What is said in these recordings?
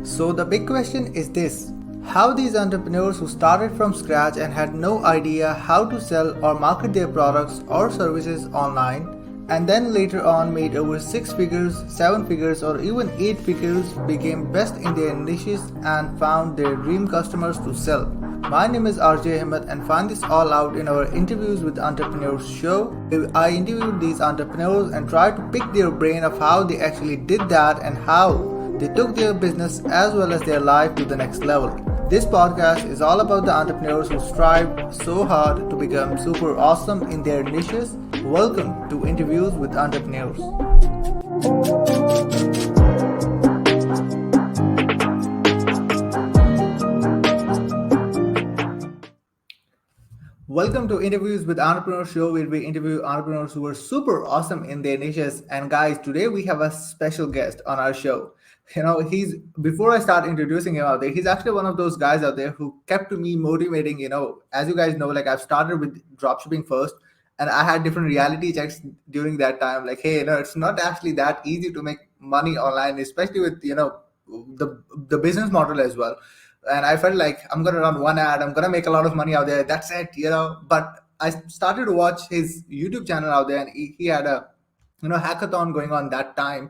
So the big question is this: how these entrepreneurs who started from scratch and had no idea how to sell or market their products or services online and then later on made over 6 figures, 7 figures or even 8 figures became best in their niches and found their dream customers to sell. My name is RJ Ahmed and find this all out in our Interviews with Entrepreneurs show. I interviewed these entrepreneurs and tried to pick their brain of how they actually did that and how they took their business as well as their life to the next level. This podcast is all about the entrepreneurs who strive so hard to become super awesome in their niches. Welcome to Interviews with Entrepreneurs. Welcome to Interviews with Entrepreneurs show where we interview entrepreneurs who are super awesome in their niches. And guys, today we have a special guest on our show. He's before I start introducing him out there, he's actually one of those guys out there who kept me motivating. As you guys know, like I've started with dropshipping first, and I had different reality checks during that time. Like, hey, it's not actually that easy to make money online, especially with the business model as well. And I felt like I'm gonna run one ad, I'm gonna make a lot of money out there. That's it. But I started to watch his YouTube channel out there, and he had a hackathon going on that time,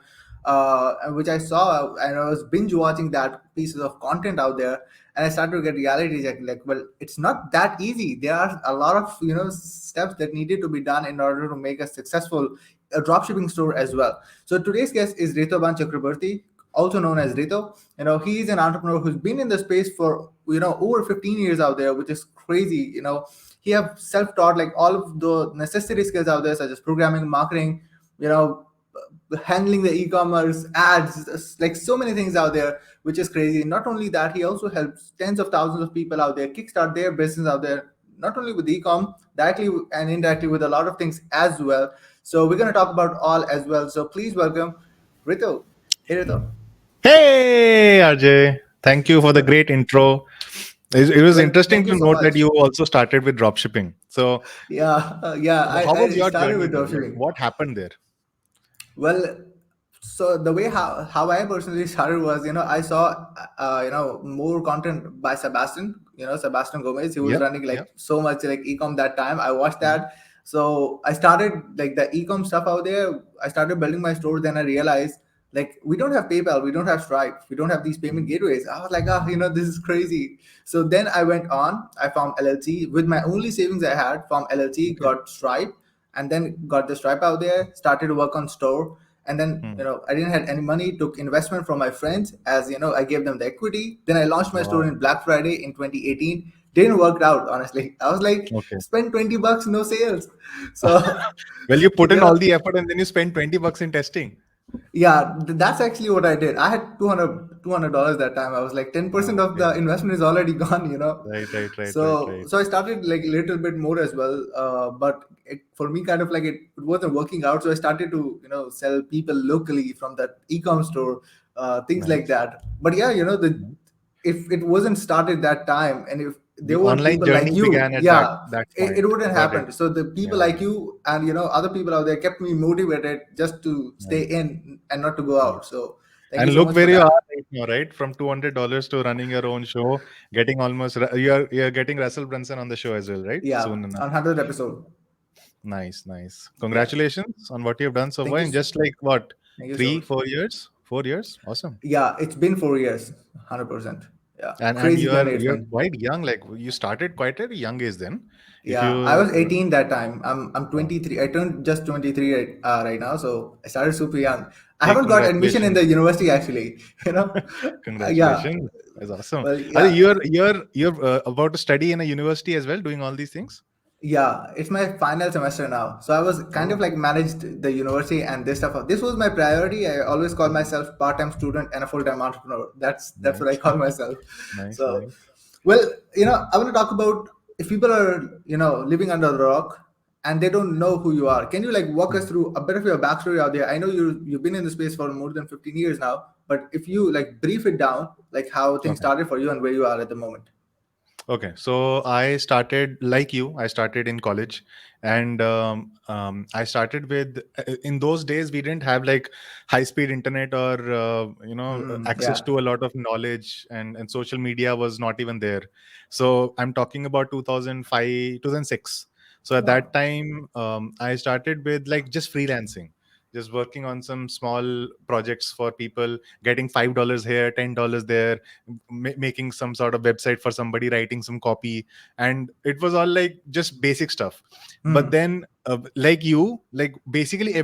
which I saw, and I was binge watching that pieces of content out there, and I started to get reality check. Like, well, it's not that easy. There are a lot of steps that needed to be done in order to make a successful dropshipping store as well. So today's guest is Ritoban Chakrabarti, also known as Rito. He's an entrepreneur who's been in the space for over 15 years out there, which is crazy. He have self-taught like all of the necessary skills out there, such as programming, marketing, you know, handling the e-commerce ads, like so many things out there, which is crazy. Not only that, he also helps tens of thousands of people out there kickstart their business out there, not only with e-com, directly and indirectly with a lot of things as well. So we're going to talk about all as well. So please welcome Rito. Hey, Rito. Hey, Ajay. Thank you for the great intro. It was Well, interesting thank you to so note that much. you also started with dropshipping. So, Yeah, how was I your started journey with there? Like, dropshipping. what happened there? Well, so the way how I personally started was, I saw, more content by Sebastian, Sebastian Gomez. He was Yep, running yep. like so much like ecom that time. I watched Mhm. that. So I started like the ecom stuff out there. I started building my store. Then I realized like we don't have PayPal, we don't have Stripe, we don't have these payment Mhm. gateways. I was like, this is crazy. So then I went on, I found LLC with my only savings I had from LLC, Okay. got Stripe, and then got the Stripe out there, started to work on store. And then Hmm. I didn't have any money, took investment from my friends, as I gave them the equity. Then I launched my store Wow. in Black Friday in 2018. Didn't work out, honestly. I was like, Okay. spend $20, no sales. So Well, you put in you all know the effort and then you spend $20 in testing. yeah, that's actually what I did. I had $200 that time. I was like, 10% Oh, of okay. the investment is already gone. Right, right, right, right, So right. so I started like a little bit more as well. But for me, kind of like it wasn't working out. So I started to sell people locally from that e-com store, things like Nice. that. But yeah, the Mhm. if it wasn't started that time, and if The there were online people like journey you, began at that yeah, that it point. wouldn't Got it. happen. So the people Yeah, like you and other people out there kept me motivated just to stay nice, in and not to go out. nice. So thank you And so look much for where you are that. right now, right? From $200 to running your own show, getting you're getting Russell Brunson on the show as well, right? Yeah, Soon enough. on 100th episode. Nice, nice. Yeah, Congratulations on what you've done so thank far you, in just like what, thank you so three, much. 4 years? 4 years? Awesome. Yeah, it's been 4 years, 100%. Yeah, And crazy journey it's you're been. quite young. Like you started quite at a young age then. If Yeah, I was you 18 that time. I'm uh, 23. I turned just 23 right now, so I started super young. I hey, haven't got admission in the congratulations. university actually. You know, yeah. Congratulations. That's awesome. Well, Are yeah, you're about to study in a university as well, doing all these things? yeah. It's my final semester now, so I was kind of Oh, like managed the university and this stuff. This was my priority. I always call mhm. myself part-time student and a full-time entrepreneur. That's what I Nice, call myself. nice, So, nice. well, I want to talk about if people are living under the rock and they don't know who you are. Can you like walk us Hmm. through a bit of your backstory out there? I know you've been in the space for more than 15 years now, but if you like brief it down, like how things Okay. started for you and where you are at the moment. Okay, so I started like you. I started in college, and I started with. In those days, we didn't have like high speed internet or access Yeah. to a lot of knowledge, and social media was not even there. So I'm talking about 2005, 2006. So at that Wow. time, I started with like just freelancing, just working on some small projects for people, getting $5 here, $10 there, making some sort of website for somebody, writing some copy, and it was all like just basic stuff. But Hmm. then like you, like basically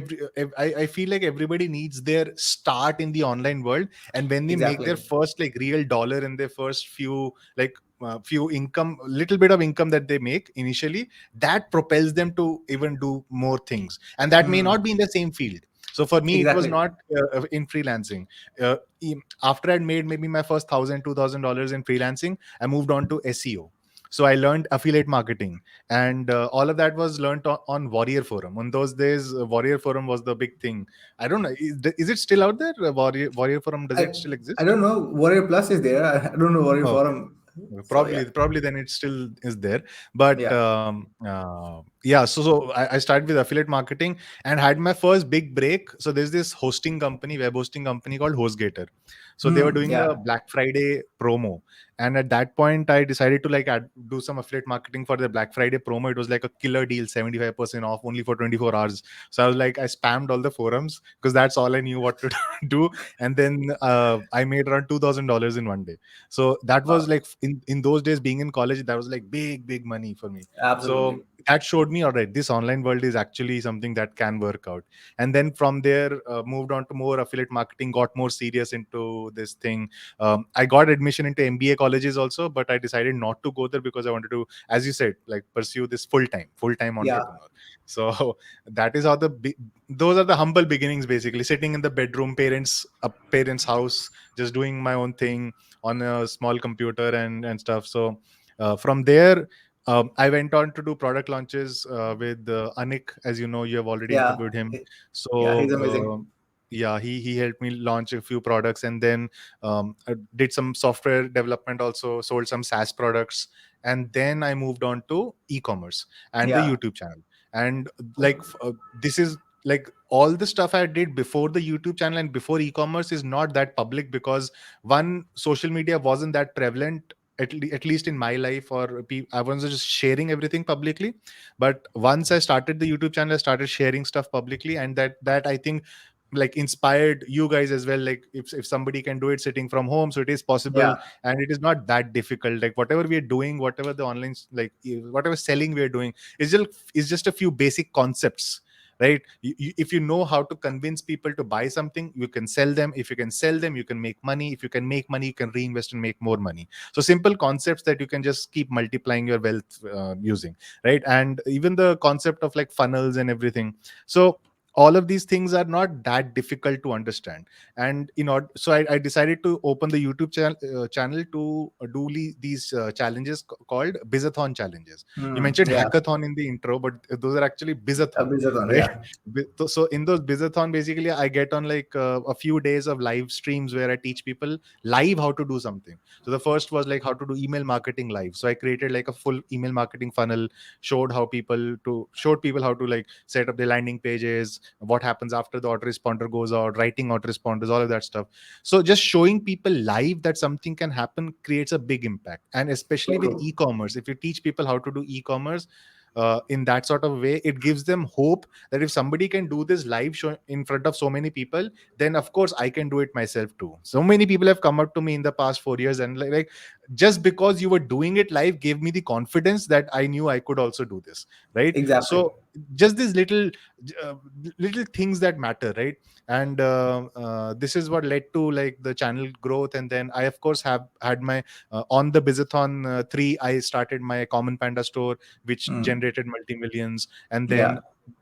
I feel like everybody needs their start in the online world, and when they make their Exactly. first like real dollar in their first few like few income, little bit of income that they make initially, that propels them to even do more things, and that may Hmm. not be in the same field. So for me it was Exactly. not in freelancing. After I'd made maybe my first $1,000 $2,000 in freelancing, I moved on to SEO. So I learned affiliate marketing, and all of that was learned on Warrior Forum. On those days, Warrior Forum was the big thing. I don't know, is it still out there? Warrior Forum, does I it still I exist? don't know. Warrior Plus is there. I don't know Warrior Oh, Forum. So yeah. probably then it still is there. But Yeah. yeah, so I started with affiliate marketing and had my first big break. So there's this hosting company, web hosting company called HostGator. So they were Hmm. doing a Yeah. Black Friday promo, and at that point I decided to like do some affiliate marketing for the Black Friday promo. It was like a killer deal, 75% off only for 24 hours. So I was like, I spammed all the forums because that's all I knew what to do. And then I made around $2,000 in one day. So that was Wow. like in those days, being in college, that was like big money for me. So Absolutely. that showed me, all right, this online world is actually something that can work out. And then from there, moved on to more affiliate marketing, got more serious into this thing. I got admission into MBA colleges also, but I decided not to go there because I wanted to, as you said, like pursue this full time Yeah. entrepreneur. So that is how those are the humble beginnings, basically sitting in the bedroom, parents house, just doing my own thing on a small computer and stuff. So from there, I went on to do product launches with Anik. As you know, you have already Yeah. interviewed him. Yeah. So He's amazing. yeah, he helped me launch a few products, and then I did some software development also, sold some SaaS products, and then I moved on to e-commerce and the Yeah. YouTube channel. And like this is like all the stuff I did before the YouTube channel and before e-commerce is not that public, because one, social media wasn't that prevalent, at least in my life, or I wasn't just sharing everything publicly. But once I started the YouTube channel, I started sharing stuff publicly, and that I think like inspired you guys as well. Like if somebody can do it sitting from home, so it is possible, Yeah. and it is not that difficult. Like whatever we are doing, whatever the online, like whatever selling we are doing, is just a few basic concepts, right? If you know how to convince people to buy something, you can sell them. If you can sell them, you can make money. If you can make money, you can reinvest and make more money. So simple concepts that you can just keep multiplying your wealth using, right? And even the concept of like funnels and everything. So all of these things are not that difficult to understand. And so I decided to open the YouTube channel to do these challenges called bizathon challenges. You Hmm. mentioned Yeah. hackathon in the intro, but those are actually A bizathon, Bizathon. right? Yeah. So in those bizathon, basically I get on like a few days of live streams where I teach people live how to do something. So the first was like how to do email marketing live. So I created like a full email marketing funnel, showed people how to like set up their landing pages, what happens after the autoresponder goes out, writing autoresponders, all of that stuff. So just showing people live that something can happen creates a big impact. And especially So with true. e-commerce, if you teach people how to do e-commerce in that sort of way, it gives them hope that if somebody can do this live show in front of so many people, then of course I can do it myself too. So many people have come up to me in the past 4 years, and like just because you were doing it live gave me the confidence that I knew I could also do this, right? Exactly. So just these uh, little things that matter, right? And this is what led to like the channel growth. And then I of course have had my on the bizathon 3, I started my Common Panda store, which Hmm. generated multi-millions. And then Yeah.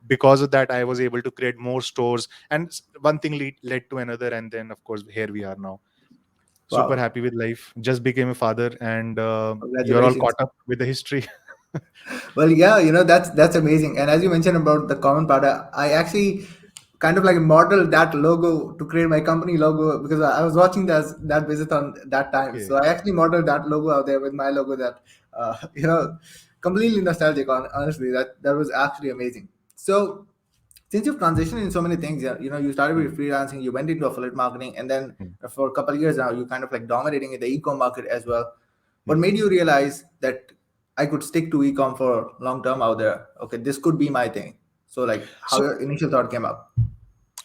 because of that, I was able to create more stores, and one thing led to another, and then of course here we are now. Super Wow. happy with life, just became a father, and you're all Congratulations. caught up with the history. Well, yeah, that's amazing. And as you mentioned about the common powder, I actually kind of like model that logo to create my company logo, because I was watching that visit on that time. Okay. So I actually modeled that logo out there with my logo. That completely nostalgic. Honestly, that was actually amazing. So since you've transitioned in so many things, you started Hmm. with freelancing, you went into affiliate marketing, and then Hmm. for a couple of years now, you kind of like dominating in the e-com market as well. What Hmm. made you realize that I could stick to e-com for long term out there? Okay, this could be my thing. So like, how So your initial thought came up?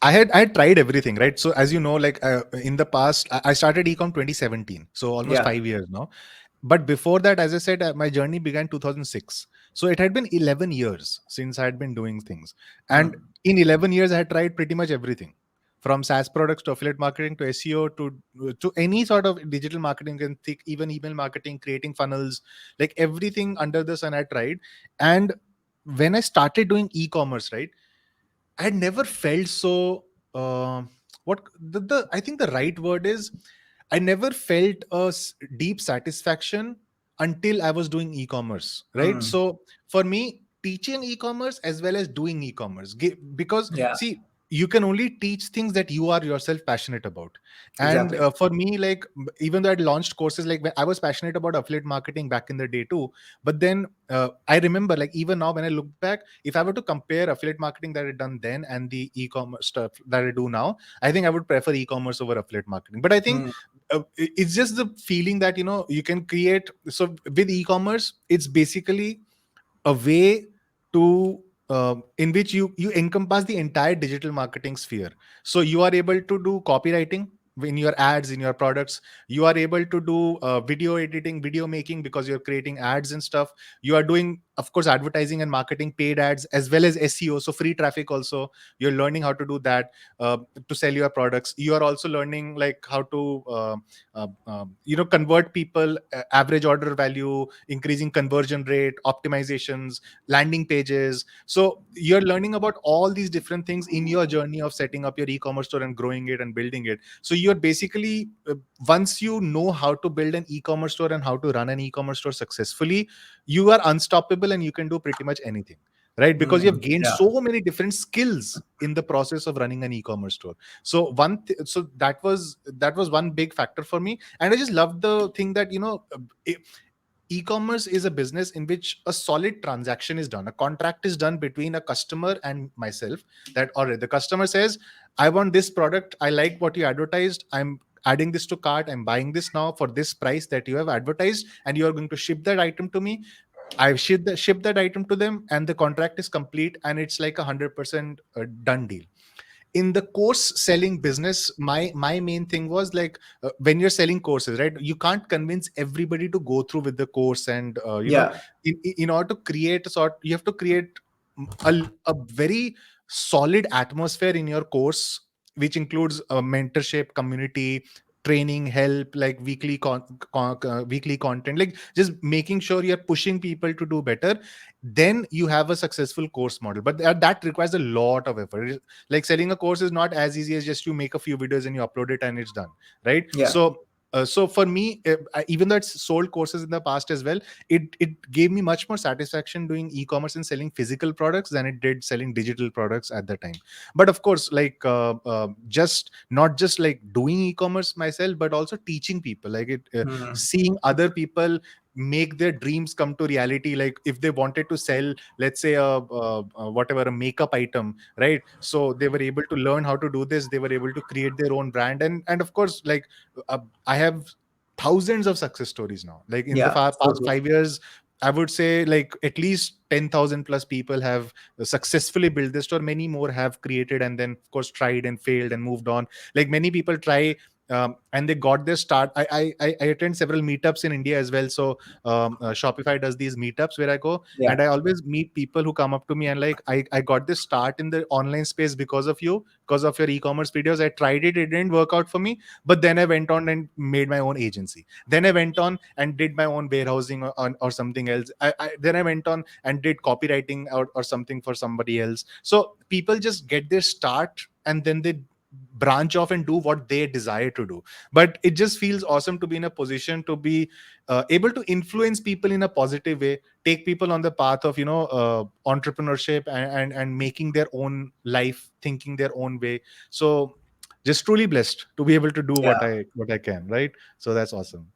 I had tried everything, right? So as you know, like in the past, I started ecom 2017, so almost Yeah. 5 years now. But before that, as I said, my journey began 2006. So it had been 11 years since I had been doing things, and Mm, in 11 years, I had tried pretty much everything, from SaaS products to affiliate marketing to SEO to any sort of digital marketing, and think even email marketing, creating funnels, like everything under the sun I tried. And when I started doing e-commerce, right, I had never felt so. Uh, what the I think the right word is, I never felt deep satisfaction until I was doing e-commerce, right? mm, So for me, teaching e-commerce as well as doing e-commerce, because yeah, see, you can only teach things that you are yourself passionate about. And exactly. for me, like even though I'd launched courses, like when I was passionate about affiliate marketing back in the day too, but then I remember, like even now when I look back, if I were to compare affiliate marketing that I done then and the e-commerce stuff that I do now, I think I would prefer e-commerce over affiliate marketing. But I think Mm, it's just the feeling that you can create. So with e-commerce, it's basically a way to in which you encompass the entire digital marketing sphere. So you are able to do copywriting in your ads, in your products. You are able to do video editing, video making, because you're creating ads and stuff. You are doing, of course, advertising and marketing, paid ads, as well as SEO, so free traffic also. You're learning how to do that uh, to sell your products. You are also learning like how to convert people, average order value, increasing conversion rate, optimizations, landing pages. So you're learning about all these different things in your journey of setting up your e-commerce store and growing it and building it. So you're basically once you know how to build an e-commerce store and how to run an e-commerce store successfully, you are unstoppable and you can do pretty much anything, right? Because you have mm, gained yeah. so many different skills in the process of running an e-commerce store. So so that was one big factor for me. And I just love the thing that e-commerce is a business in which a solid transaction is done, a contract is done between a customer and myself. That, all right, the customer says, I want this product, I like what you advertised, I'm adding this to cart, I'm buying this now for this price that you have advertised, and you are going to ship that item to me. I ship that item to them, and the contract is complete, and it's like 100% done deal. In the course selling business, my main thing was like, when you're selling courses, right, you can't convince everybody to go through with the course. And Yeah. in order to create a sort, you have to create a very solid atmosphere in your course, which includes mentorship, community, training, help, like weekly content, like just making sure you're pushing people to do better. Then you have a successful course model. But that requires a lot of effort. Like selling a course is not as easy as just you make a few videos and you upload it and it's done, right? Yeah. So for me, even though it's sold courses in the past as well, it gave me much more satisfaction doing e-commerce and selling physical products than it did selling digital products at the time. But of course, like just not just like doing e-commerce myself, but also teaching people, like Mm, seeing other people make their dreams come to reality. Like if they wanted to sell, let's say whatever, a makeup item, right? So they were able to learn how to do this, they were able to create their own brand. And of course, like I have thousands of success stories now. Like in the yeah. So past true. 5 years, I would say like at least 10,000 plus people have successfully built this store. Many more have created and then of course tried and failed and moved on. Like many people try, and they got their start. I attend several meetups in India as well. So Shopify does these meetups where I go, Yeah. and I always meet people who come up to me and like, I got this start in the online space because of you, because of your e-commerce videos. I tried it, it didn't work out for me, but then I went on and made my own agency. Then I went on and did my own warehousing or something else. Then I went on and did copywriting or something for somebody else. So people just get their start, and then branch off and do what they desire to do. But it just feels awesome to be in a position to be able to influence people in a positive way, take people on the path of entrepreneurship, and making their own life, thinking their own way. So just truly blessed to be able to do Yeah. what I can, right? So that's awesome.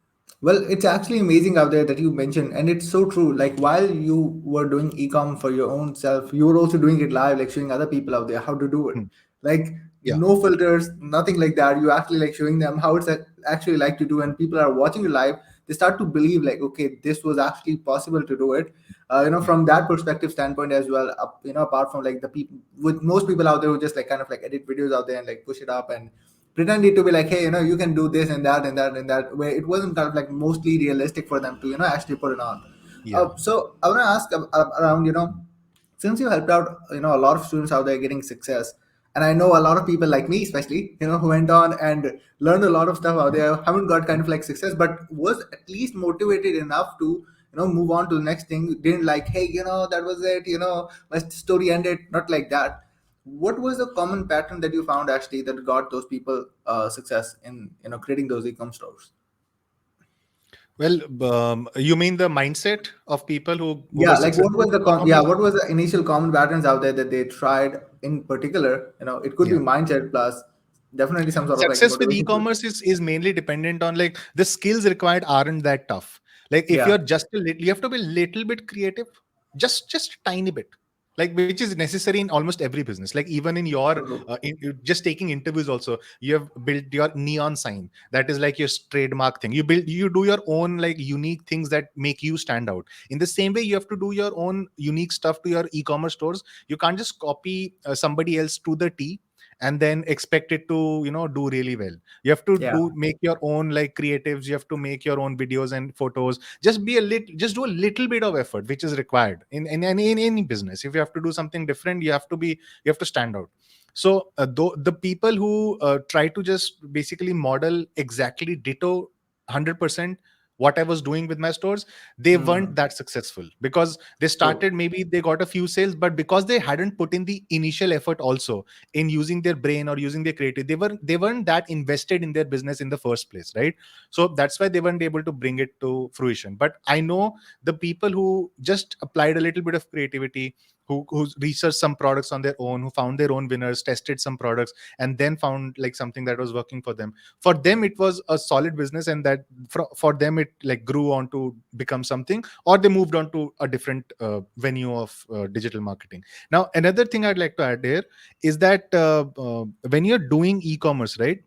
Well, it's actually amazing out there that you mentioned, and it's so true. Like while you were doing ecom for your own self, you were also doing it live, like showing other people out there how to do it. Hmm. Like Yeah. no filters, nothing like that. You actually like showing them how it's actually like to do, and people are watching you live. They start to believe like, okay, this was actually possible to do it. Yeah. From that perspective standpoint as well. Apart from like the people, with most people out there who just like kind of like edit videos out there and like push it up and pretend it to be like, hey, you can do this and that and that and that, where it wasn't kind of like mostly realistic for them to actually put it on. Yeah. So I want to ask around, since you helped out a lot of students out there getting success, and I know a lot of people like me especially, who went on and learned a lot of stuff out there, haven't got kind of like success, but was at least motivated enough to move on to the next thing. Didn't like, hey, that was it, my story ended, not like that. What was the common pattern that you found actually that got those people success in creating those e-com stores? Well, you mean the mindset of people who were Yeah, like what successful was in the e-commerce? what was the initial common patterns out there that they tried in particular? It could be Yeah. mindset plus definitely some sort of like Success with motivation. e-commerce is mainly dependent on, like, the skills required aren't that tough. Like, if Yeah, you're just a little, you have to be a little bit creative, just a tiny bit, like, which is necessary in almost every business. Like, even in your true, true. just taking interviews also, you have built your neon sign, that is like your trademark thing. You do your own, like, unique things that make you stand out. In the same way, you have to do your own unique stuff to your e-commerce stores. You can't just copy somebody else to the T and then expect it to do really well. You have to Yeah. make your own, like, creatives. You have to make your own videos and photos. Just do a little bit of effort, which is required in any business. If you have to do something different, you have to stand out. So the people who try to just basically model exactly ditto 100% what I was doing with my stores, they weren't Hmm. that successful, because they True. started, maybe they got a few sales, but because they hadn't put in the initial effort also in using their brain or using their creative, they weren't that invested in their business in the first place, right? So that's why they weren't able to bring it to fruition. But I know the people who just applied a little bit of creativity, who researched some products on their own, who found their own winners, tested some products, and then found like something that was working for them. For them it was a solid business, and that for them it like grew on to become something, or they moved on to a different venue of digital marketing. Now, another thing I'd like to add here is that when you're doing e-commerce, right,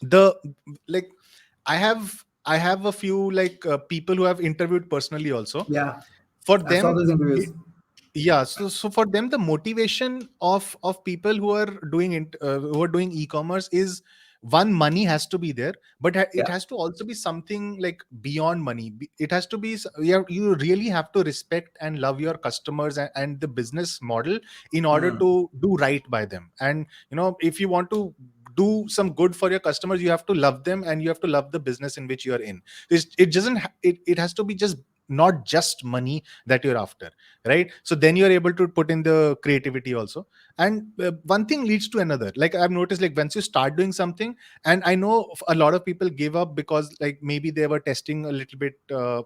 the like I have a few, like, people who have interviewed personally also. Yeah, For I saw them, those interviews. yeah, so for them, the motivation of people who are doing e-commerce is, one, money has to be there, but it Yeah. has to also be something like beyond money. It has to be you really have to respect and love your customers, and the business model, in order Hmm. to do right by them. And if you want to do some good for your customers, you have to love them, and you have to love the business in which you are in. It doesn't it has to be just not just money that you're after, right? So then you're able to put in the creativity also. And one thing leads to another. Like, I've noticed, like, once you start doing something, and I know a lot of people give up because, like, maybe they were testing a little bit,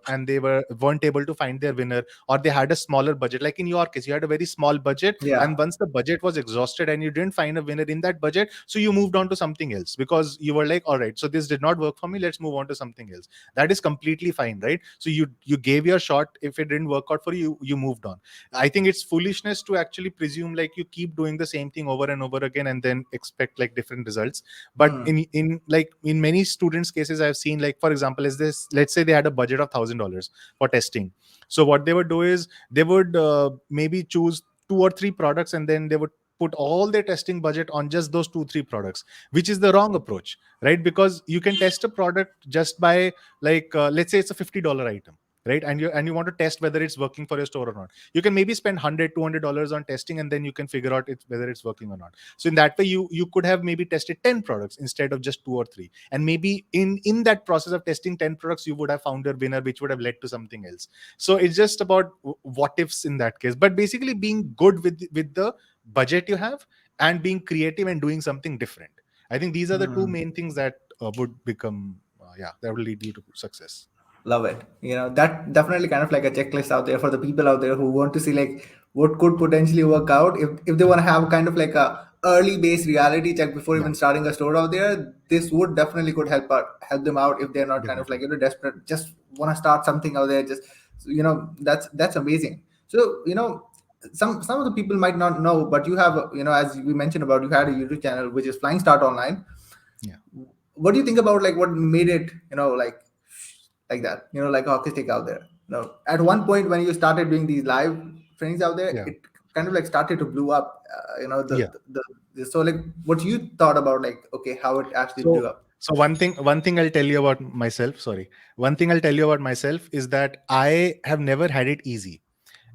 and they weren't able to find their winner, or they had a smaller budget. Like in your case, you had a very small budget, Yeah. and once the budget was exhausted and you didn't find a winner in that budget, so you moved on to something else, because you were like, all right, so this did not work for me, let's move on to something else. That is completely fine, right? So you gave your shot. If it didn't work out for you, you moved on. I think it's foolishness to actually presume like you keep doing the same thing over and over again and then expect like different results. But Hmm. in many students cases, I've seen, like, for example, is this, let's say they had a budget of $1,000 for testing. So what they would do is, they would maybe choose two or three products, and then they would put all their testing budget on just those two three products, which is the wrong approach, right? Because you can test a product just by, like, let's say it's a $50 item, right? And you want to test whether it's working for your store or not. You can maybe spend 100 $200 on testing, and then you can figure out whether it's working or not. So in that way, you could have maybe tested 10 products instead of just two or three, and maybe in that process of testing 10 products, you would have found a winner, which would have led to something else. So it's just about what ifs in that case, but basically being good with the budget you have, and being creative and doing something different. I think these are the two Hmm. main things that would become yeah, that will lead you to success. Love it. That definitely kind of like a checklist out there for the people out there who want to see like what could potentially work out if they want to have kind of like a early base reality check before Yeah, even starting a store out there. This would definitely could help them out if they're not kind of like definitely. desperate, just want to start something out there. Just that's amazing. So some of the people might not know, but you have as we mentioned about, you had a YouTube channel which is Flying Start Online. Yeah, What do you think about like what made it like that, like a hockey stick out there? At one point when you started doing these live trainings out there, yeah, it kind of like started to blow up. yeah. So like what you thought about, like, okay, how it actually blew So, up? one thing I'll tell you about myself. Sorry, one thing I'll tell you about myself is that I have never had it easy.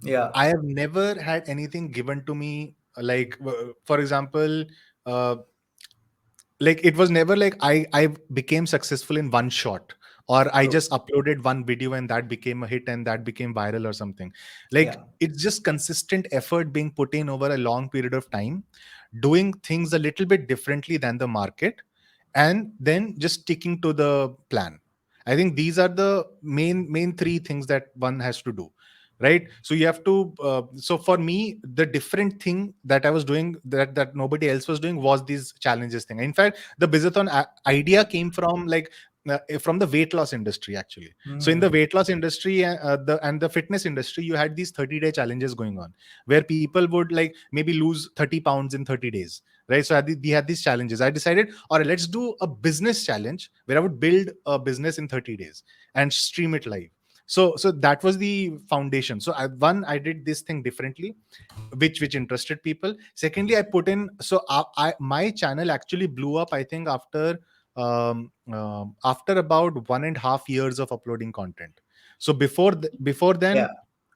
Yeah. I have never had anything given to me like, for example, uh, like it was never like I became successful in one shot, or I True. just uploaded one video and that became a hit and that became viral or something. Like Yeah. it's just consistent effort being put in over a long period of time, doing things a little bit differently than the market, and then just sticking to the plan. I think these are the main three things that one has to do, right? So you have to so for me, the different thing that I was doing that nobody else was doing was these challenges thing. In fact, the bizathon idea came from like from the weight loss industry actually. So in the Hmm. weight loss industry and the fitness industry, you had these 30-day challenges going on, where people would like maybe lose 30 pounds in 30 days, right? So we had these challenges. I decided, all right, let's do a business challenge where I would build a business in 30 days and stream it live. So that was the foundation. So I did this thing differently, which interested people. Secondly, I put in, so my channel actually blew up, I think, after about 1.5 years of uploading content. So before then, Yeah.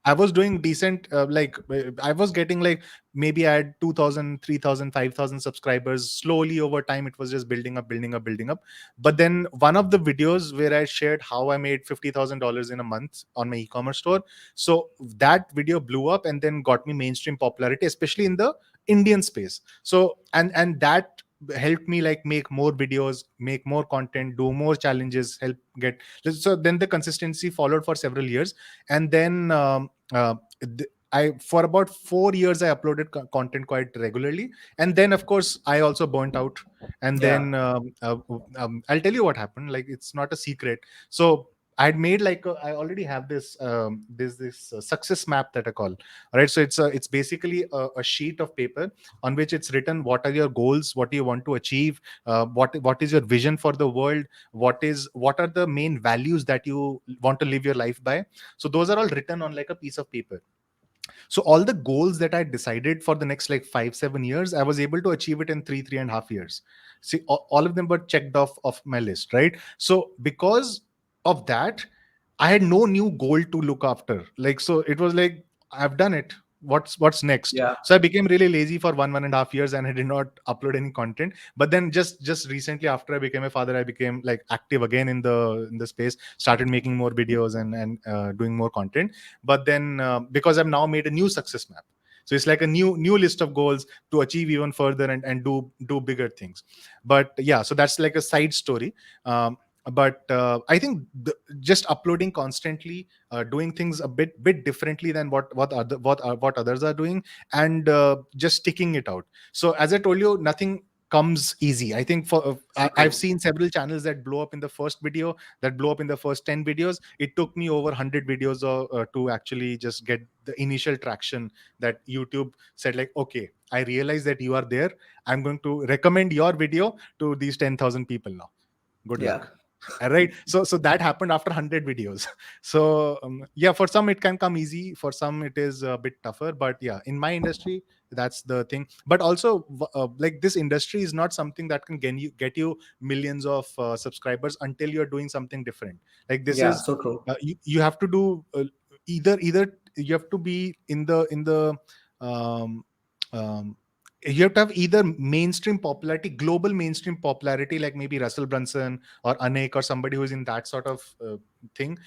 I was doing decent, I was getting like, maybe I had 2,000, 3,000, 5,000 subscribers. Slowly over time, it was just building up, building up, building up. But then one of the videos where I shared how I made $50,000 in a month on my e-commerce store, so that video blew up and then got me mainstream popularity, especially in the Indian space. So and that helped me like make more videos, make more content, do more challenges, help get. So then the consistency followed for several years, and then I for about 4 years I uploaded content quite regularly, and then of course I also burnt out, and Yeah. then I'll tell you what happened. Like it's not a secret. So I'd made like I already have this success map that I call. All right, so it's basically a sheet of paper on which it's written what are your goals, what do you want to achieve, what is your vision for the world, what are the main values that you want to live your life by. So those are all written on like a piece of paper. So all the goals that I decided for the next like 5 7 years, I was able to achieve it in 3.5 years. See, all of them were checked off my list, right? So because of that, I had no new goal to look after. Like, so it was like, I've done it. What's next? Yeah. So I became really lazy for 1.5 years and I did not upload any content. But then just recently, after I became a father, I became like active again in the space, started making more videos and doing more content. But then because I've now made a new success map, so it's like a new list of goals to achieve even further and do bigger things. But yeah, so that's like a side story. But I think just uploading constantly, doing things a bit differently than what others are doing, and just sticking it out. So as I told you, nothing comes easy. I think I've True. seen several channels that blow up in the first video, that blow up in the first 10 videos. It took me over 100 videos to actually just get the initial traction, that YouTube said like, okay, I realize that you are there. I'm going to recommend your video to these 10,000 people now. Good Yeah. luck. Right, so that happened after 100 videos. So yeah, for some it can come easy, for some it is a bit tougher, but yeah, in my industry, that's the thing. But also like this industry is not something that can get you millions of subscribers until you're doing something different. Like this Yeah, is so true. you have to do either you have to be in the um, um, you have to have either mainstream popularity, global mainstream popularity, like maybe Russell Brunson or Anik or somebody who's in that sort of thing.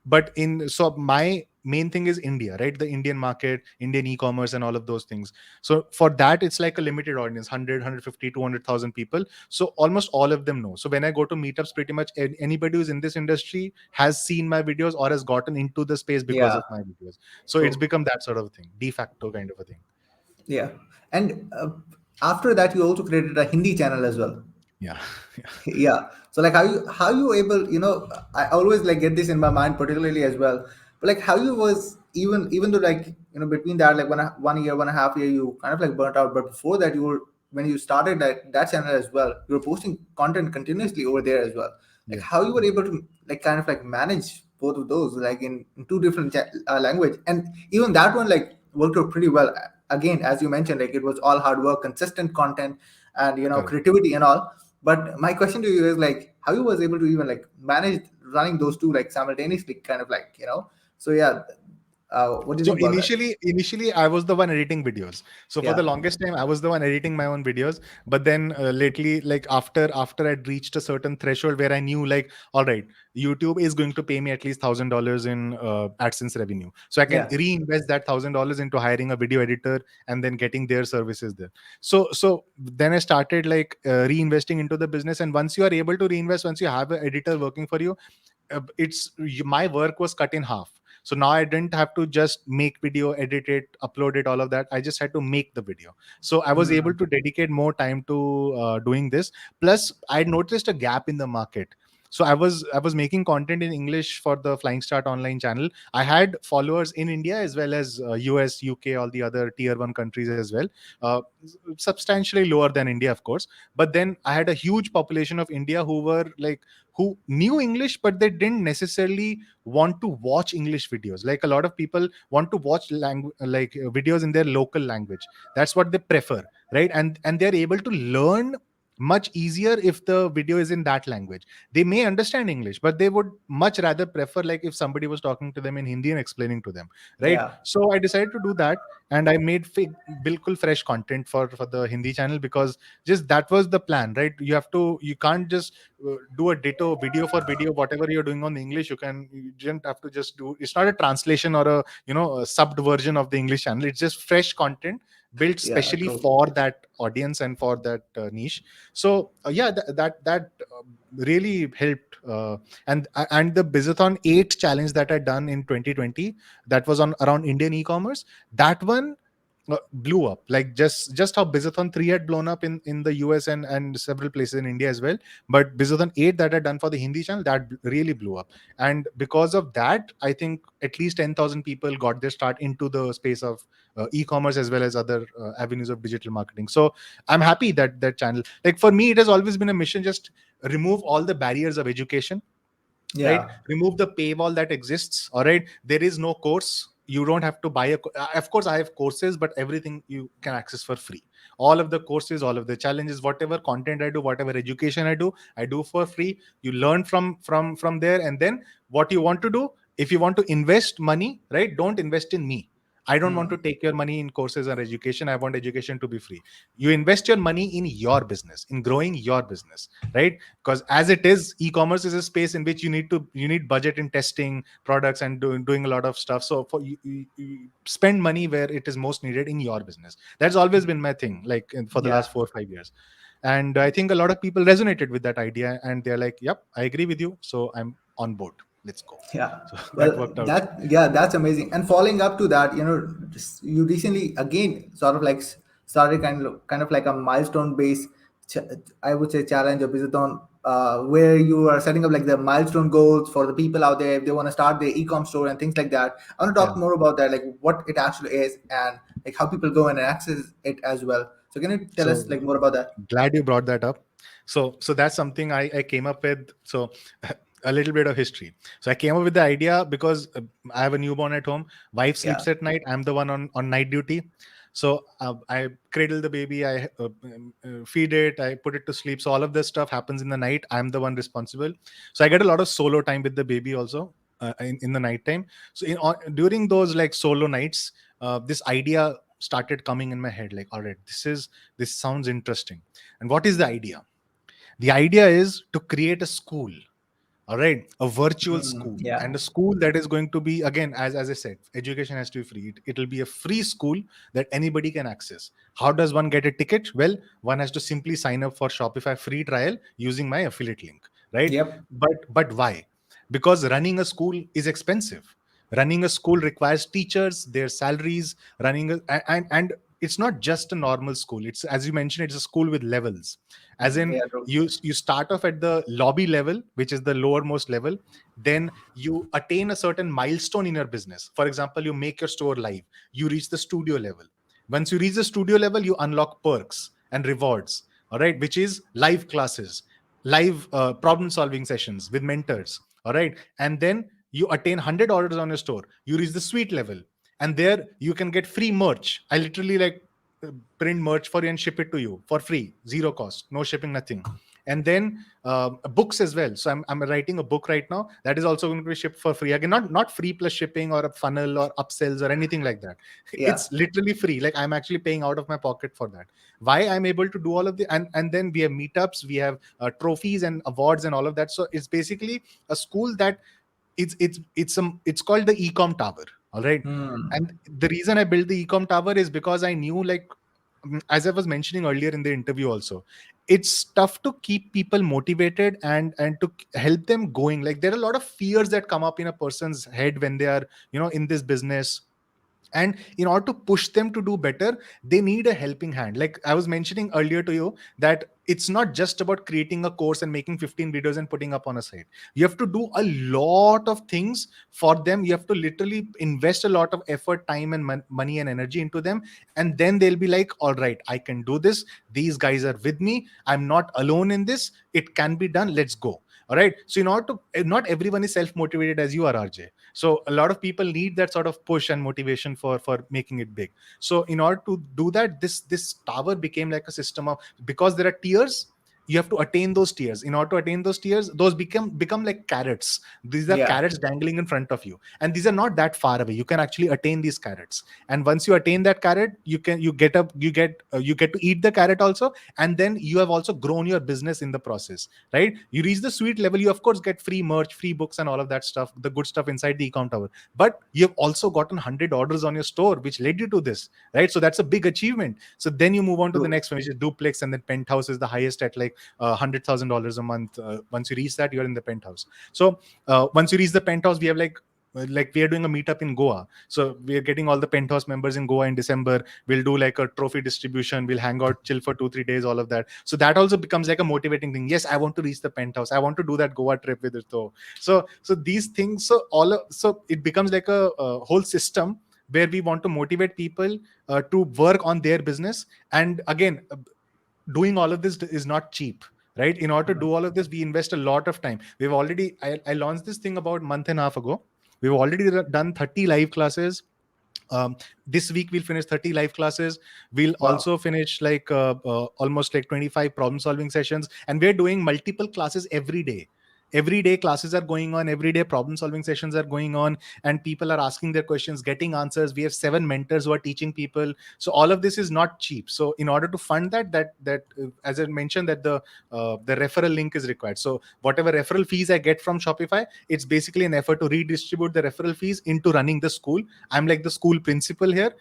But in so my main thing is India, right? The Indian market, Indian e-commerce and all of those things. So for that it's like a limited audience, 100, 200,000 people. So almost all of them know. So when I go to meetups, pretty much anybody who's in this industry has seen my videos or has gotten into the space because Yeah, of my videos. So it's true. become that sort of a thing, de facto kind of a thing. Yeah. And after that, you also created a Hindi channel as well. Yeah. Yeah. Yeah. So like how you able, I always like get this in my mind particularly as well. But like how you was, even though like, between that, like 1 year, 1.5 year, you kind of like burnt out. But before that, you were, when you started that channel as well, you were posting content continuously over there as well. Like Yeah. how you were able to like kind of like manage both of those, like in two different language, and even that one like worked out pretty well. Again, as you mentioned, like it was all hard work, consistent content, and Correct. creativity and all. But my question to you is like how you was able to even like manage running those two like simultaneously, kind of like. So yeah, what do you So think about that? initially I was the one editing videos. So for the Yeah, longest time I was the one editing my own videos. But then lately, like after I'd reached a certain threshold where I knew, like, all right, YouTube is going to pay me at least $1,000 in AdSense revenue, so I can yeah, reinvest that $1,000 into hiring a video editor and then getting their services there. So then I started like reinvesting into the business. And once you are able to reinvest, once you have an editor working for you, my work was cut in half. So now I didn't have to just make video, edit it, upload it, all of that. I just had to make the video. So I was able mm, to dedicate more time to doing this. Plus I noticed a gap in the market. So I was making content in English for the Flying Start online channel. I had followers in India as well as US, UK, all the other tier 1 countries as well. uh, Substantially lower than India, of course. But then I had a huge population of India who were like, who knew English, but they didn't necessarily want to watch English videos. Like a lot of people want to watch videos in their local language. That's what they prefer, right? And they're able to learn much easier if the video is in that language. They may understand English, but they would much rather prefer like if somebody was talking to them in Hindi and explaining to them, right? yeah, So I decided to do that. And I made bilkul fresh content for the Hindi channel, because just that was the plan, right? You can't just do a ditto video for video whatever you're doing on the English. You don't have to just do, it's not a translation or a subbed version of the English channel. It's just fresh content built yeah, specially true. for that audience and for that niche. So yeah, that really helped. And the Bizathon 8 challenge that I done in 2020, that was on around Indian e-commerce. That one blew up, like just how Bizathon 3 had blown up in the US and several places in India as well. But Bizathon 8 that I done for the Hindi channel, that really blew up. And because of that, I think at least 10,000 people got their start into the space of e-commerce as well as other avenues of digital marketing. So I'm happy that that channel, like for me, it has always been a mission, just remove all the barriers of education, right? Yeah, Remove the paywall that exists. All right, there is no course. You don't have to buy of course I have courses, but everything you can access for free. All of the courses, all of the challenges, whatever content I do, whatever education I do for free. You learn from there. And then what you want to do, if you want to invest money, right, don't invest in me. I don't want to mm, take your money in courses or education. I want education to be free. You invest your money in your business, in growing your business, right? Because as it is, e-commerce is a space in which you need budget in testing products and doing a lot of stuff. So for you spend money where it is most needed in your business. That's always been my thing, like for the yeah. last 4 or 5 years. And I think a lot of people resonated with that idea, and they're like, yep, I agree with you, so I'm on board, let's go. Yeah. So that Well, worked out. that's amazing. And following up to that, you recently again sort of like started kind of like a milestone based, I would say, challenge or business, where you are setting up like the milestone goals for the people out there if they want to start their e-com store and things like that. I want to Yeah. talk more about that, like what it actually is and like how people go and access it as well. So can you tell us So like more about that? glad you brought that up. So that's something I came up with. So a little bit of history. So I came up with the idea because I have a newborn at home. Wife Yeah. sleeps at night. I'm the one on night duty. So I cradle the baby. I feed it. I put it to sleep. So all of this stuff happens in the night. I'm the one responsible. So I get a lot of solo time with the baby also in the night time. So during those like solo nights, this idea started coming in my head. Like, all right, this sounds interesting. And what is the idea? The idea is to create a school, all right, a virtual school, Yeah. and a school that is going to be, again, as I said, education has to be free. It'll be a free school that anybody can access. How does one get a ticket? Well, one has to simply sign up for Shopify free trial using my affiliate link, right? Yep. But why? Because running a school is expensive. Running a school requires teachers, their salaries, and it's not just a normal school. It's, as you mentioned, it's a school with levels. As in, Yeah, true. you start off at the lobby level, which is the lowermost level. Then you attain a certain milestone in your business. For example, you make your store live, you reach the studio level. Once you reach the studio level, you unlock perks and rewards, all right, which is live classes, live problem solving sessions with mentors, all right. And then you attain 100 orders on your store, you reach the suite level, and there you can get free merch. I literally like print merch for you and ship it to you for free, zero cost, no shipping, nothing. And then books as well. So I'm writing a book right now that is also going to be shipped for free, again, not free plus shipping or a funnel or upsells or anything like that. Yeah. It's literally free, like I'm actually paying out of my pocket for that. Why I'm able to do all of the, and then we have meetups, we have trophies and awards and all of that. So it's basically a school that it's called the Ecom Tower, all right. Hmm. And the reason I built the Ecom Tower is because I knew, like, as I was mentioning earlier in the interview also, it's tough to keep people motivated and to help them going. Like, there are a lot of fears that come up in a person's head when they are, in this business. And in order to push them to do better, they need a helping hand. Like I was mentioning earlier to you, that it's not just about creating a course and making 15 videos and putting up on a site. You have to do a lot of things for them. You have to literally invest a lot of effort, time, and money and energy into them. And then they'll be like, all right, I can do this. These guys are with me. I'm not alone in this. It can be done. Let's go. All right. So in order to, not everyone is self motivated as you are, RJ. So a lot of people need that sort of push and motivation for making it big. So in order to do that, this tower became like a system of, because there are tiers, you have to attain those tiers. In order to attain those tiers, those become like carrots. These are Yeah. carrots dangling in front of you, and these are not that far away. You can actually attain these carrots. And once you attain that carrot, you get to eat the carrot also. And then you have also grown your business in the process, right? You reach the suite level, you of course get free merch, free books, and all of that stuff, the good stuff inside the Ecom Tower. But you have also gotten 100 orders on your store, which led you to this, right? So that's a big achievement. So then you move on to the True. next one, which is duplex, and then penthouse is the highest at like $100,000 a month. Once you reach that, you're in the penthouse. So once you reach the penthouse, we have like we are doing a meetup in Goa. So we are getting all the penthouse members in Goa in December. We'll do like a trophy distribution. We'll hang out, chill for 2-3 days, all of that. So that also becomes like a motivating thing. Yes, I want to reach the penthouse. I want to do that Goa trip with Rito. So these things, so it becomes like a whole system where we want to motivate people to work on their business. And again, doing all of this is not cheap, right? In order to do all of this, we invest a lot of time. I launched this thing about a month and a half ago. We've already done 30 live classes. This week we'll finish 30 live classes. We'll Wow. also finish like almost like 25 problem solving sessions, and we're doing multiple classes every day. Every day classes are going on, every day problem solving sessions are going on, and people are asking their questions, getting answers. We have 7 mentors who are teaching people. So all of this is not cheap. So in order to fund that, as I mentioned, that the referral link is required. So whatever referral fees I get from Shopify, it's basically an effort to redistribute the referral fees into running the school. I'm like the school principal here,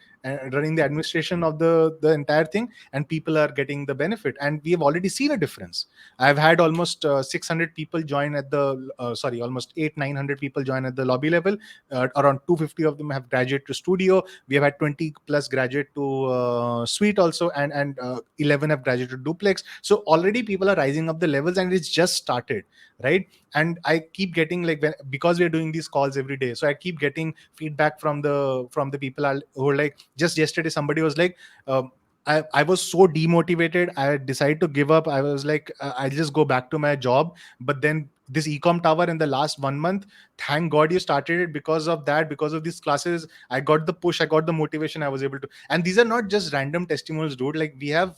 running the administration of the entire thing, and people are getting the benefit. And we have already seen a difference. I've had almost 600 people join at the sorry, almost 800-900 people join at the lobby level. Around 250 of them have graduated to studio. We have had 20 plus graduate to suite also, and 11 have graduated to duplex. So already people are rising up the levels, and it's just started, right? And I keep getting like, because we're doing these calls every day, so I keep getting feedback from the people who are like, just yesterday somebody was like, um, I was so demotivated. I decided to give up. I was like, I'll just go back to my job. But then this ecom tower in the last 1 month, thank God you started it. Because of that, because of these classes, I got the push, I got the motivation, I was able to. And these are not just random testimonials, dude. Like we have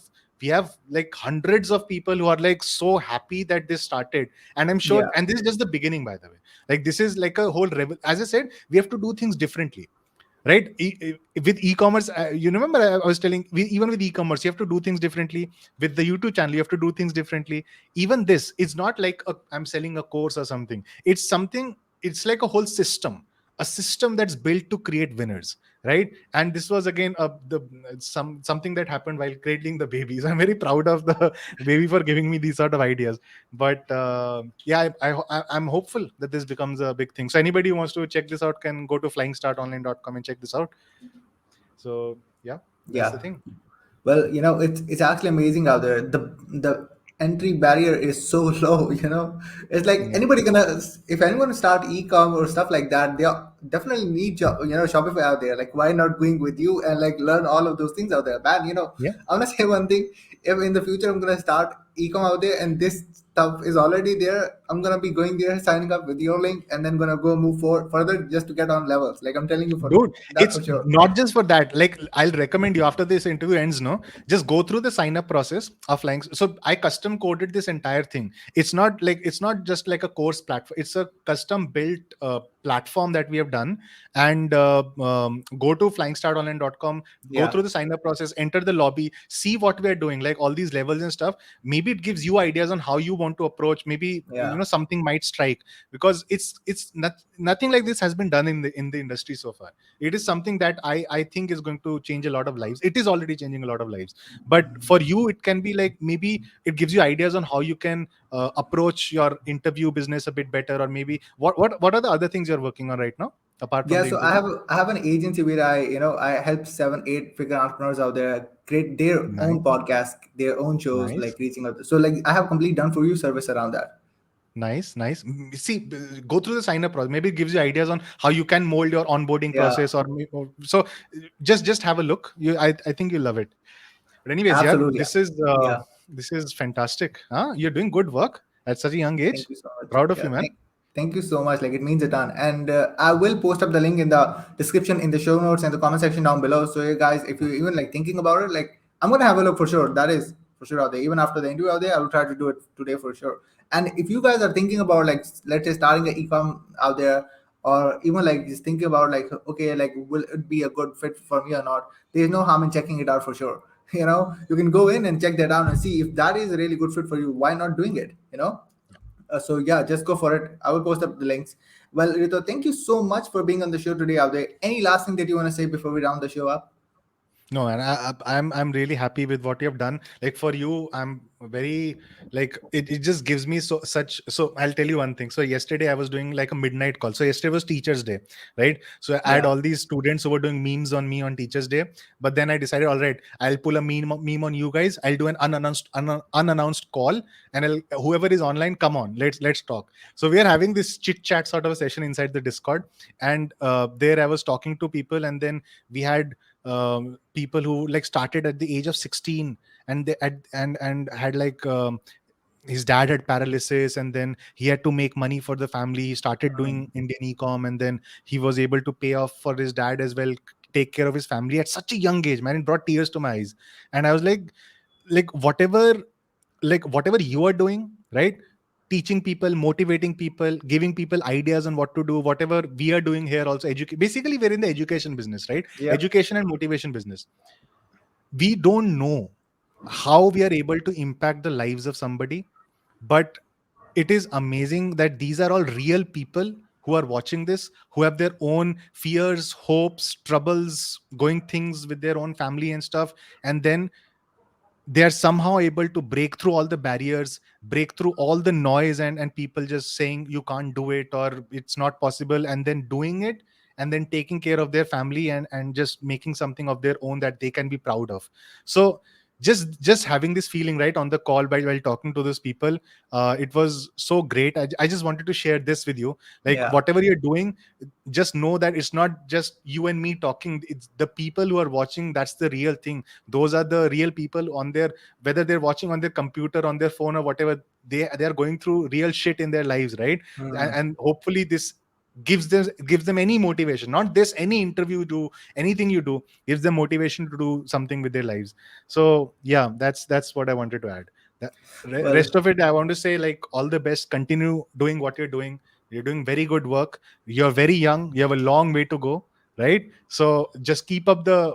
like hundreds of people who are like so happy that this started. And I'm sure, Yeah. and this is just the beginning, by the way. Like this is like a whole as I said, we have to do things differently, right? With e-commerce, you remember I was telling, even with e-commerce you have to do things differently. With the YouTube channel you have to do things differently. Even this, it's not like I'm selling a course or something. It's something, it's like a whole system, a system that's built to create winners, right? And this was again the something that happened while cradling the babies. I'm very proud of the baby for giving me these sort of ideas. But yeah, I'm hopeful that this becomes a big thing. So anybody who wants to check this out can go to flying-startonline.com and check this out. So yeah, that's the Yeah. thing. Well, it's actually amazing out there. The entry barrier is so low. It's like Yeah. anybody gonna, if anyone start e-com or stuff like that, they definitely need Shopify out there. Like, why not going with you and like learn all of those things out there? Man, Yeah. I'm gonna say one thing. If in the future I'm gonna start e-com out there and this stuff is already there, I'm gonna be going there, signing up with your link, and then gonna go move forward further just to get on levels. Like, I'm telling you for Dude, that it's for sure. not just for that. Like, I'll recommend you after this interview ends, no, just go through the sign up process of flying. So I custom coded this entire thing. It's not just like a course platform. It's a custom built platform that we have done. And go to flying-startonline.com, go Yeah. through the sign up process, enter the lobby, see what we are doing, like all these levels and stuff. Maybe it gives you ideas on how you want to approach. Maybe Yeah. something might strike, because it's not, nothing like this has been done in the industry so far. It is something that I think is going to change a lot of lives. It is already changing a lot of lives. But for you, it can be like, maybe it gives you ideas on how you can approach your interview business a bit better. Or maybe what are the other things you're working on right now apart from Yeah, the so I interview? have I have an agency where I help 7, 8 figure entrepreneurs out there create their own Nice. podcast, their own shows, Nice. like reaching out. So like I have complete done for you service around that. Nice. See, go through the sign up process. Maybe it gives you ideas on how you can mold your onboarding Yeah, process. So just have a look. I think you'll love it. But anyways, yeah, absolutely. Yeah. this is fantastic. Huh? You're doing good work at such a young age. Thank you so much. Proud of Yeah, you, man. thank you so much. Like, it means a ton. And I will post up the link in the description, in the show notes, and the comment section down below. So you guys, if you even like thinking about it, like, I'm gonna have a look for sure. That is for sure out there. Even after the interview out there, I will try to do it today for sure. And if you guys are thinking about like, let's say starting an ecom out there, or even like just thinking about like, okay, like, will it be a good fit for me or not? There's no harm in checking it out for sure. You can go in and check that out and see if that is a really good fit for you. Why not doing it? So yeah, just go for it. I will post up the links. Well, Rito, thank you so much for being on the show today out there. Any last thing that you want to say before we round the show up? No, and I'm really happy with what you have done. Like for you, I'm very like it just gives me so I'll tell you one thing. So yesterday I was doing like a midnight call. So yesterday was Teachers Day, right? So I had Yeah. all these students who were doing memes on me on Teachers Day. But then I decided, all right, I'll pull a meme on you guys. I'll do an unannounced call, and whoever is online, come on, let's talk. So we are having this chit chat sort of a session inside the Discord. And there I was talking to people, and then we had people who like started at the age of 16, and and had like his dad had paralysis, and then he had to make money for the family. He started doing Indian ecom, and then he was able to pay off for his dad as well, take care of his family at such a young age, man. It brought tears to my eyes. And I was like whatever you are doing, right? Teaching people, motivating people, giving people ideas on what to do, whatever we are doing here also. Basically we're in the education business, right? Yep. Education and motivation business. We don't know how we are able to impact the lives of somebody, but it is amazing that these are all real people who are watching this, who have their own fears, hopes, troubles, going things with their own family and stuff. And then they are somehow able to break through all the barriers, break through all the noise, and people just saying you can't do it or it's not possible, and then doing it, and then taking care of their family, and just making something of their own that they can be proud of. So just having this feeling right on the call while talking to those people, it was so great. I just wanted to share this with you. Like Yeah. whatever you're doing, just know that it's not just you and me talking, it's the people who are watching. That's the real thing. Those are the real people on their, whether they're watching on their computer, on their phone, or whatever, they are going through real shit in their lives, right? Mm. And hopefully this gives them any motivation. Not this, any interview you do, anything you do gives them motivation to do something with their lives. So yeah, that's what I wanted to add. The Well, rest of it, I want to say, like, all the best. Continue doing what you're doing. You're doing very good work. You're very young. You have a long way to go, right? So just keep up the,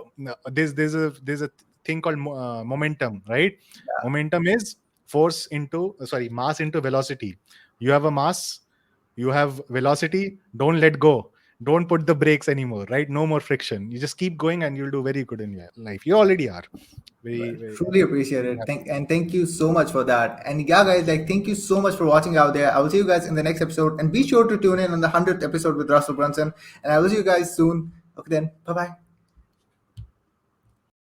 there's a thing called momentum, right? Momentum is force into, sorry, mass into velocity. You have a mass, you have velocity. Don't let go. Don't put the brakes anymore, right? No more friction. You just keep going and you'll do very good in your life. You already are. well, Very, very, truly appreciate it. very Thank you so much for that. And yeah, guys, like thank you so much for watching out there. I will see you guys in the next episode, and be sure to tune in on the 100th episode with Russell Brunson. And I will see you guys soon. Okay, then, bye bye.